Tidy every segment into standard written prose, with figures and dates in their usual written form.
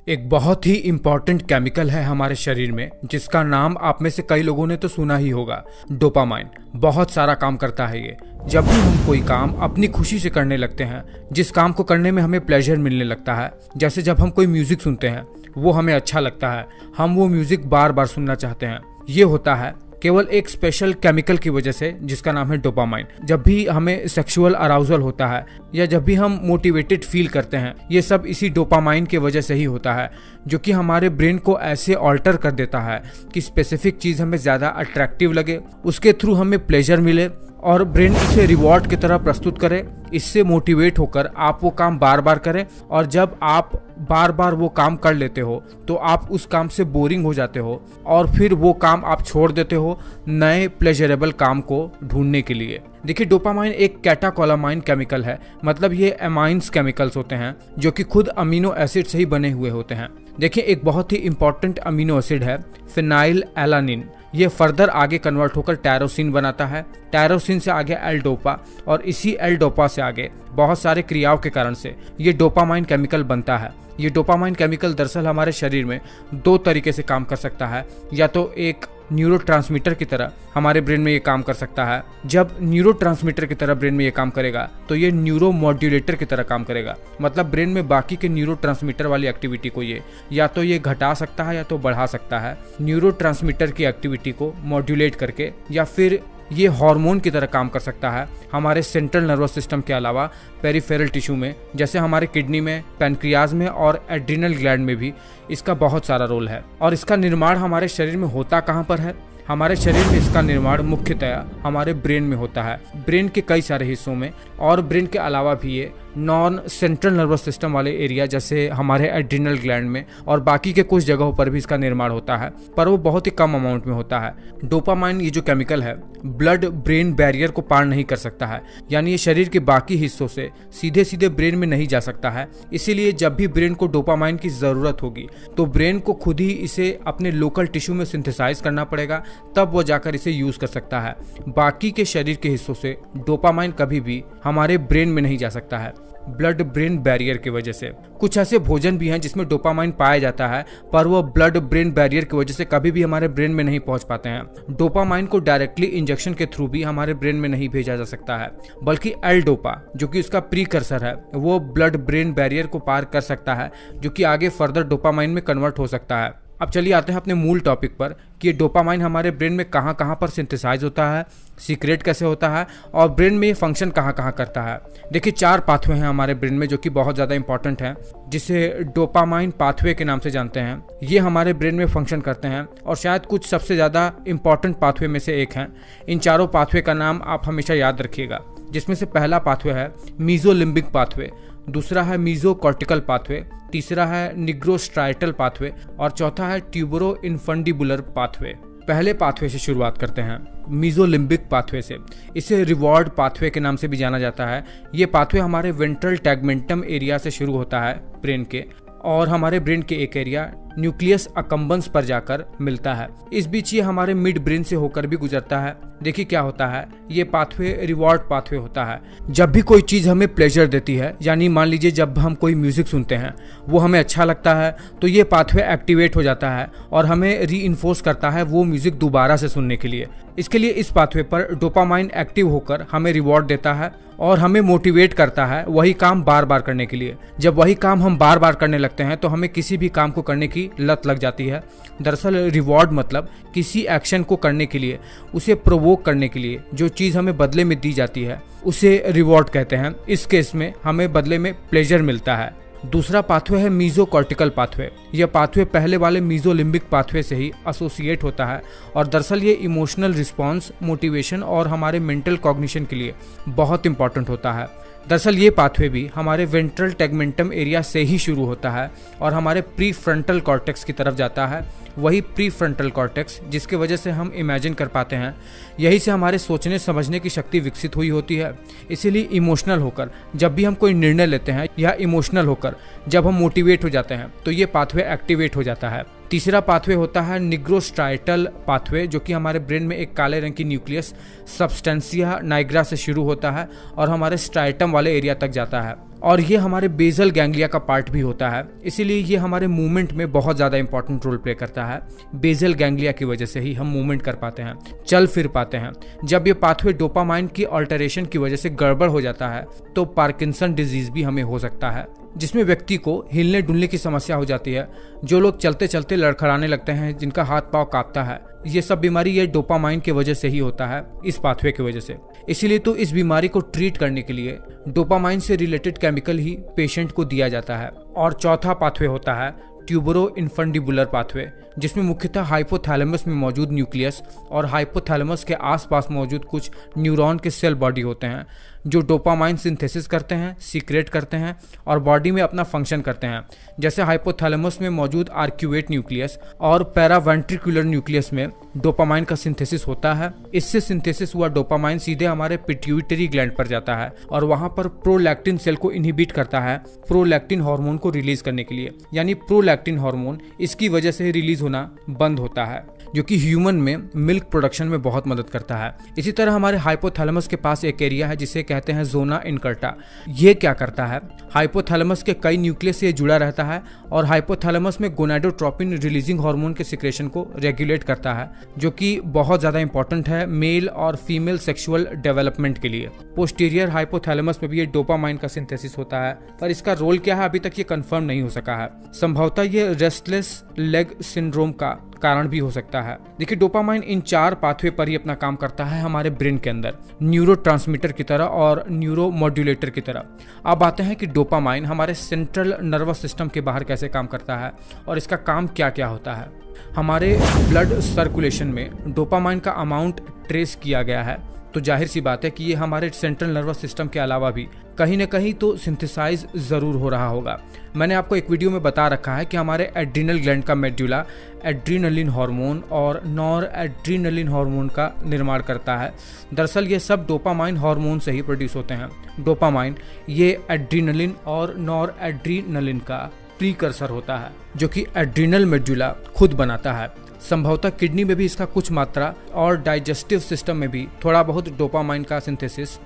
एक बहुत ही important chemical है हमारे शरीर में, जिसका नाम आप में से कई लोगों ने तो सुना ही होगा, डोपामाइन। बहुत सारा काम करता है ये। जब भी हम कोई काम अपनी खुशी से करने लगते हैं, जिस काम को करने में हमें प्लेजर मिलने लगता है, जैसे जब हम कोई म्यूजिक सुनते हैं, वो हमें अच्छा लगता है, हम वो म्यूजिक बार बार सुनना चाहते हैं, ये होता है केवल एक स्पेशल केमिकल की वजह से, जिसका नाम है डोपामाइन। जब भी हमें सेक्सुअल अराउजल होता है या जब भी हम मोटिवेटेड फील करते हैं, ये सब इसी डोपामाइन की वजह से ही होता है, जो कि हमारे ब्रेन को ऐसे ऑल्टर कर देता है कि स्पेसिफिक चीज़ हमें ज़्यादा अट्रैक्टिव लगे, उसके थ्रू हमें प्लेजर मिले और ब्रेन इसे रिवॉर्ड की तरह प्रस्तुत करे। इससे मोटिवेट होकर आप वो काम बार बार करें, और जब आप बार बार वो काम कर लेते हो तो आप उस काम से बोरिंग हो जाते हो और फिर वो काम आप छोड़ देते हो नए प्लेजरेबल काम को ढूंढने के लिए। देखिए, डोपामाइन एक कैटाकोलामाइन केमिकल है, मतलब ये एमाइंस केमिकल्स होते हैं जो कि खुद अमीनो एसिड से ही बने हुए होते हैं। देखिए, एक बहुत ही इंपॉर्टेंट अमीनो एसिड है फिनाइल एलानिन। ये फर्दर आगे कन्वर्ट होकर टायरोसिन बनाता है, टायरोसिन से आगे एल डोपा, और इसी एल डोपा से आगे बहुत सारे क्रियाओं के कारण से ये डोपामाइन केमिकल बनता है। ये डोपामाइन केमिकल दरअसल हमारे शरीर में दो तरीके से काम कर सकता है। या तो एक न्यूरोट्रांसमीटर की तरह हमारे ब्रेन में ये काम कर सकता है। जब न्यूरोट्रांसमीटर की तरह ब्रेन में ये काम करेगा तो ये न्यूरोमॉड्यूलेटर की तरह काम करेगा, मतलब ब्रेन में बाकी के न्यूरोट्रांसमीटर वाली एक्टिविटी को ये या तो ये घटा सकता है या तो बढ़ा सकता है, न्यूरोट्रांसमीटर की एक्टिविटी को मॉड्यूलेट करके, या फिर ये हार्मोन की तरह काम कर सकता है हमारे सेंट्रल नर्वस सिस्टम के अलावा पेरिफेरल टिश्यू में, जैसे हमारे किडनी में, पैनक्रियाज में और एड्रिनल ग्लैंड में भी इसका बहुत सारा रोल है। और इसका निर्माण हमारे शरीर में होता कहाँ पर है? हमारे शरीर में इसका निर्माण मुख्यतया हमारे ब्रेन में होता है, ब्रेन के कई सारे हिस्सों में, और ब्रेन के अलावा भी ये नॉन सेंट्रल नर्वस सिस्टम वाले एरिया जैसे हमारे एड्रिनल ग्लैंड में और बाकी के कुछ जगहों पर भी इसका निर्माण होता है, पर वो बहुत ही कम अमाउंट में होता है। डोपामाइन ये जो केमिकल है ब्लड ब्रेन बैरियर को पार नहीं कर सकता है, यानी ये शरीर के बाकी हिस्सों से सीधे सीधे ब्रेन में नहीं जा सकता है। इसीलिए जब भी ब्रेन को डोपामाइन की जरूरत होगी तो ब्रेन को खुद ही इसे अपने लोकल टिश्यू में सिंथेसाइज करना पड़ेगा, तब वो जाकर इसे यूज कर सकता है। बाकी के शरीर के हिस्सों से डोपामाइन कभी भी हमारे ब्रेन में नहीं जा सकता है, ब्लड ब्रेन बैरियर की वजह से। कुछ ऐसे भोजन भी हैं जिसमें डोपामाइन पाया जाता है, पर वो ब्लड ब्रेन बैरियर की वजह से कभी भी हमारे ब्रेन में नहीं पहुंच पाते हैं। डोपामाइन को डायरेक्टली इंजेक्शन के थ्रू भी हमारे ब्रेन में नहीं भेजा जा सकता है, बल्कि एल डोपा जो कि उसका प्रीकर्सर है, वो ब्लड ब्रेन बैरियर को पार कर सकता है, जो कि आगे फर्दर डोपामाइन में कन्वर्ट हो सकता है। अब चलिए आते हैं अपने मूल टॉपिक पर कि ये डोपामाइन हमारे ब्रेन में कहाँ कहाँ पर सिंथेसाइज होता है, सीक्रेट कैसे होता है, और ब्रेन में ये फंक्शन कहाँ कहाँ करता है। देखिए, 4 पाथवे हैं हमारे ब्रेन में जो कि बहुत ज़्यादा इंपॉर्टेंट हैं, जिसे डोपामाइन पाथवे के नाम से जानते हैं। ये हमारे ब्रेन में फंक्शन करते हैं और शायद कुछ सबसे ज़्यादा इंपॉर्टेंट पाथवे में से एक हैं। इन चारों पाथवे का नाम आप हमेशा याद रखिएगा, जिसमें से पहला पाथवे है मीजोलिम्बिक पाथवे, दूसरा है मीजोकॉर्टिकल पाथवे, तीसरा है निग्रोस्ट्राइटल पाथवे और चौथा है ट्यूबरो इन्फंडिबुलर पाथवे। पहले पाथवे से शुरुआत करते हैं, मीजोलिम्बिक पाथवे से। इसे रिवॉर्ड पाथवे के नाम से भी जाना जाता है। ये पाथवे हमारे वेंट्रल टैगमेंटम एरिया से शुरू होता है ब्रेन के, और हमारे ब्रेन के एक एरिया न्यूक्लियस अकम्बंस पर जाकर मिलता है। इस बीच ये हमारे मिड ब्रेन से होकर भी गुजरता है। देखिए क्या होता है, ये पाथवे रिवॉर्ड पाथवे होता है। जब भी कोई चीज़ हमें प्लेजर देती है, यानी मान लीजिए जब हम कोई म्यूजिक सुनते हैं, वो हमें अच्छा लगता है, तो ये पाथवे एक्टिवेट हो जाता है और हमें रीइंफोर्स करता है वो म्यूजिक दोबारा से सुनने के लिए। इसके लिए इस पाथवे पर डोपामाइन एक्टिव होकर हमें रिवॉर्ड देता है और हमें मोटिवेट करता है वही काम बार बार करने के लिए। जब वही काम हम बार बार करने लगते हैं तो हमें किसी भी काम को करने की लत लग जाती है। दरअसल रिवॉर्ड मतलब किसी एक्शन को करने के लिए, उसे प्रोवोक करने के लिए जो चीज़ हमें बदले में दी जाती है, उसे रिवॉर्ड कहते हैं। इस केस में हमें बदले में प्लेजर मिलता है। दूसरा पाथवे है मीजोकॉर्टिकल पाथवे। यह पाथवे पहले वाले मीजोलिम्बिक पाथवे से ही एसोसिएट होता है, और दरअसल ये इमोशनल रिस्पॉन्स, मोटिवेशन और हमारे मेंटल कॉग्निशन के लिए बहुत इंपॉर्टेंट होता है। दरअसल ये पाथवे भी हमारे वेंट्रल टैगमेंटम एरिया से ही शुरू होता है और हमारे प्री फ्रंटल कॉर्टेक्स की तरफ जाता है। वही प्री फ्रंटल कॉर्टेक्स जिसकी वजह से हम इमेजिन कर पाते हैं, यही से हमारे सोचने समझने की शक्ति विकसित हुई होती है। इसीलिए इमोशनल होकर जब भी हम कोई निर्णय लेते हैं, या इमोशनल होकर जब हम मोटिवेट हो जाते हैं, तो ये पाथवे एक्टिवेट हो जाता है। तीसरा पाथवे होता है निग्रोस्ट्राइटल पाथवे, जो कि हमारे ब्रेन में एक काले रंग की न्यूक्लियस सब्सटेंसिया नाइग्रा से शुरू होता है और हमारे स्ट्राइटम वाले एरिया तक जाता है। और ये हमारे बेसल गैंग्लिया का पार्ट भी होता है, इसीलिए ये हमारे मूवमेंट में बहुत ज़्यादा इंपॉर्टेंट रोल प्ले करता है। बेसल गैंग्लिया की वजह से ही हम मूवमेंट कर पाते हैं, चल फिर पाते हैं। जब ये पाथवे डोपामाइन की अल्टरेशन की वजह से गड़बड़ हो जाता है तो पार्किंसन डिजीज भी हमें हो सकता है, जिसमें व्यक्ति को हिलने डुलने की समस्या हो जाती है। जो लोग चलते चलते लड़खड़ाने लगते हैं, जिनका हाथ पांव कांपता है, ये सब बीमारी ये डोपामाइन की वजह से ही होता है, इस पाथवे की वजह से। इसीलिए तो इस बीमारी को ट्रीट करने के लिए डोपामाइन से रिलेटेड केमिकल ही पेशेंट को दिया जाता है। और चौथा पाथवे होता है ट्यूबरो इन्फंडिबुलर पाथवे, जिसमें मुख्यतः हाइपोथैलेमस में मौजूद न्यूक्लियस और हाइपोथैलेमस के आसपास मौजूद कुछ न्यूरॉन के सेल बॉडी होते हैं, जो डोपामाइन सिंथेसिस करते हैं, सीक्रेट करते हैं और बॉडी में अपना फंक्शन करते हैं। जैसे हाइपोथैलेमस में मौजूद आर्क्यूएट न्यूक्लियस और पैरावेंट्रिकुलर न्यूक्लियस में डोपामाइन का सिंथेसिस होता है। इससे सिंथेसिस हुआ डोपामाइन सीधे हमारे पिट्यूटरी ग्लैंड पर जाता है और वहां पर प्रोलैक्टिन सेल को इनहिबिट करता है प्रोलैक्टिन हार्मोन को रिलीज करने के लिए। यानी प्रोलैक्टिन हार्मोन इसकी वजह से रिलीज होना बंद होता है, जो कि ह्यूमन में मिल्क प्रोडक्शन में बहुत मदद करता है। इसी तरह हमारे हाइपोथैलेमस के पास एक एरिया है जिसे कहते हैं जोना इनकर्टा। ये क्या करता है, हाइपोथैलेमस के कई न्यूक्लियस से जुड़ा रहता है और हाइपोथैलेमस में गोनाडोट्रोपिन रिलीजिंग हार्मोन के सिक्रेशन को रेगुलेट करता है, जो कि बहुत ज्यादा इंपॉर्टेंट है मेल और फीमेल सेक्सुअल डेवलपमेंट के लिए। पोस्टीरियर हाइपोथैलेमस में भी ये डोपामाइन का सिंथेसिस होता है, पर इसका रोल क्या है अभी तक ये कंफर्म नहीं हो सका है। संभवतः ये रेस्टलेस लेग सिंड्रोम का कारण भी हो सकता है। देखिए, डोपामाइन इन 4 पाथवे पर ही अपना काम करता है हमारे ब्रेन के अंदर, न्यूरोट्रांसमीटर की तरह और न्यूरोमॉड्यूलेटर की तरह। अब आते हैं कि डोपामाइन हमारे सेंट्रल नर्वस सिस्टम के बाहर कैसे काम करता है और इसका काम क्या क्या होता है। हमारे ब्लड सर्कुलेशन में डोपामाइन का अमाउंट ट्रेस किया गया है, तो जाहिर सी बात है कि ये हमारे सेंट्रल नर्वस सिस्टम के अलावा भी कहीं न कहीं तो सिंथेसाइज जरूर हो रहा होगा। मैंने आपको एक वीडियो में बता रखा है कि हमारे एड्रीनल ग्लैंड का मेड्यूला एड्रीनलिन हार्मोन और नॉर एड्रीनलिन हार्मोन का निर्माण करता है। दरअसल ये सब डोपामाइन हार्मोन से ही प्रोड्यूस होते हैं। डोपामाइन ये एड्रीनलिन और नॉर एड्रीनलिन का प्रीकर्सर होता है, जो कि एड्रीनल मेड्यूला खुद बनाता है। संभवतः किडनी में भी इसका कुछ मात्रा और डाइजेस्टिव सिस्टम में भी थोड़ा बहुत डोपामाइन का सिंथेसिस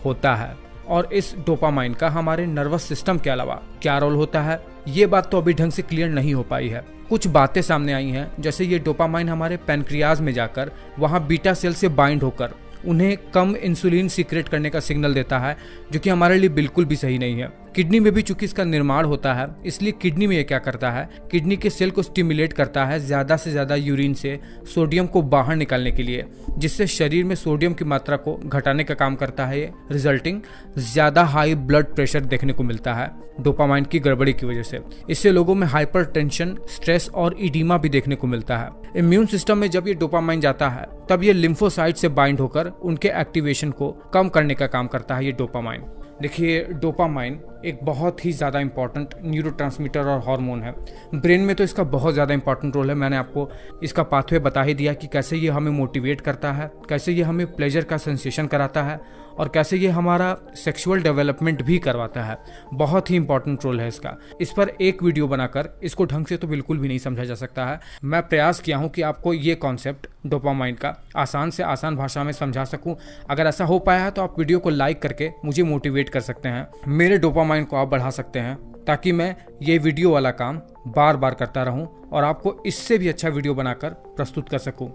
होता है। और इस डोपामाइन का हमारे नर्वस सिस्टम के अलावा क्या रोल होता है, ये बात तो अभी ढंग से क्लियर नहीं हो पाई है। कुछ बातें सामने आई हैं, जैसे ये डोपामाइन हमारे पैनक्रियाज में जाकर वहाँ बीटा सेल से बाइंड होकर उन्हें कम इंसुलिन सीक्रेट करने का सिग्नल देता है, जो कि हमारे लिए बिल्कुल भी सही नहीं है। किडनी में भी चूंकि इसका निर्माण होता है, इसलिए किडनी में ये क्या करता है, किडनी के सेल को स्टिमुलेट करता है ज़्यादा से ज़्यादा यूरिन से सोडियम को बाहर निकालने के लिए, जिससे शरीर में सोडियम की मात्रा को घटाने का काम करता है। ये रिजल्टिंग ज़्यादा हाई ब्लड प्रेशर देखने को मिलता है डोपामाइन की गड़बड़ी की वजह से। इससे लोगों में हाइपरटेंशन, स्ट्रेस और इडीमा भी देखने को मिलता है। इम्यून सिस्टम में जब ये डोपामाइन जाता है, तब ये लिम्फोसाइट से बाइंड होकर उनके एक्टिवेशन को कम करने का काम करता है ये डोपामाइन। देखिए, डोपामाइन एक बहुत ही ज़्यादा इंपॉर्टेंट न्यूरोट्रांसमीटर और हार्मोन है। ब्रेन में तो इसका बहुत ज़्यादा इंपॉर्टेंट रोल है। मैंने आपको इसका पाथवे बता ही दिया कि कैसे ये हमें मोटिवेट करता है, कैसे ये हमें प्लेजर का सेंसेशन कराता है और कैसे ये हमारा सेक्सुअल डेवलपमेंट भी करवाता है। बहुत ही इंपॉर्टेंट रोल है इसका। इस पर एक वीडियो बनाकर इसको ढंग से तो बिल्कुल भी नहीं समझा जा सकता है। मैं प्रयास किया हूँ कि आपको ये कॉन्सेप्ट डोपामाइन का आसान से आसान भाषा में समझा सकूँ। अगर ऐसा हो पाया है तो आप वीडियो को लाइक करके मुझे मोटिवेट कर सकते हैं, मेरे डोपामाइन को आप बढ़ा सकते हैं, ताकि मैं ये वीडियो वाला काम बार बार करता रहूं और आपको इससे भी अच्छा वीडियो बनाकर प्रस्तुत कर सकूं।